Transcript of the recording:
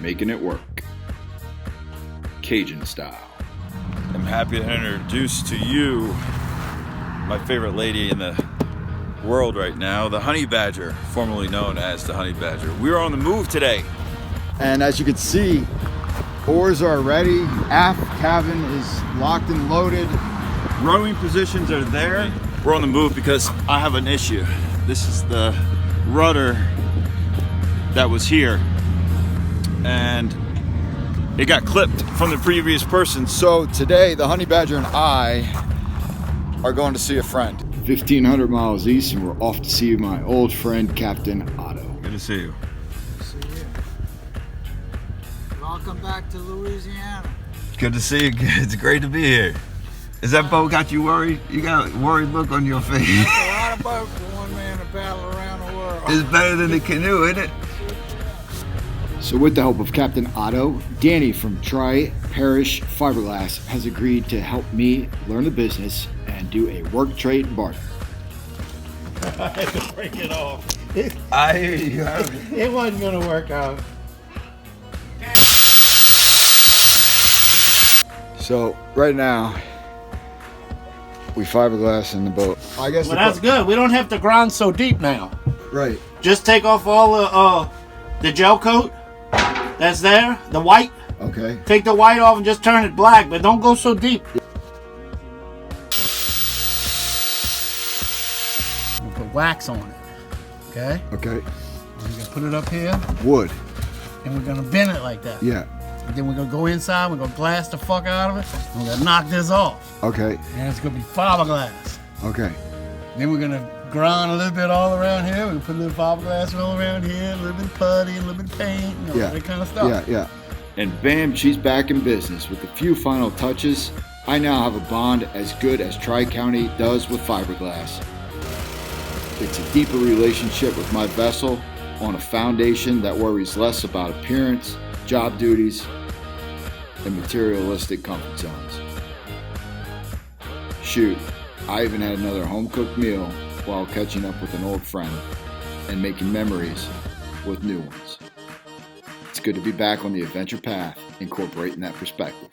making it work. Cajun style. I'm happy to introduce to you my favorite lady in the world right now, the honey badger, formerly known as the honey badger. We're on the move today. And as you can see, oars are ready, aft cabin is locked and loaded. Rowing positions are there. We're on the move because I have an issue. This is the rudder that was here, and it got clipped from the previous person. So today, the honey badger and I are going to see a friend. 1,500 miles east, and we're off to see my old friend, Captain Otto. Good to see you. See you. Welcome back to Louisiana. Good to see you. It's great to be here. Is that boat got you worried? You got a worried look on your face. That's a lot of boats for one man to paddle around the world. It's better than the canoe, isn't it? So with the help of Captain Otto, Danny from Tri-Parish Fiberglass has agreed to help me learn the business and do a work trade barter. I had to break it off. I hear you. It wasn't going to work out. So right now, we fiberglass in the boat. I guess. Well, that's good. We don't have to grind so deep now. Right. Just take off all the gel coat that's there, the white. Okay. Take the white off and just turn it black, but don't go so deep. We'll put wax on it. Okay? Okay. We're going to put it up here, Wood. and we're going to bend it like that. Yeah. And then we're going to go inside, we're going to glass the fuck out of it, and we're going to knock this off. Okay. And it's going to be fiberglass. Okay. Then we're going to grind a little bit all around here. We're going to put a little fiberglass all around here, a little bit of putty, a little bit of paint, and all that kind of stuff. Yeah. And bam, she's back in business. With a few final touches, I now have a bond as good as Tri-County does with fiberglass. It's a deeper relationship with my vessel on a foundation that worries less about appearance, job duties, and materialistic comfort zones. Shoot, I even had another home-cooked meal while catching up with an old friend and making memories with new ones. It's good to be back on the adventure path, incorporating that perspective.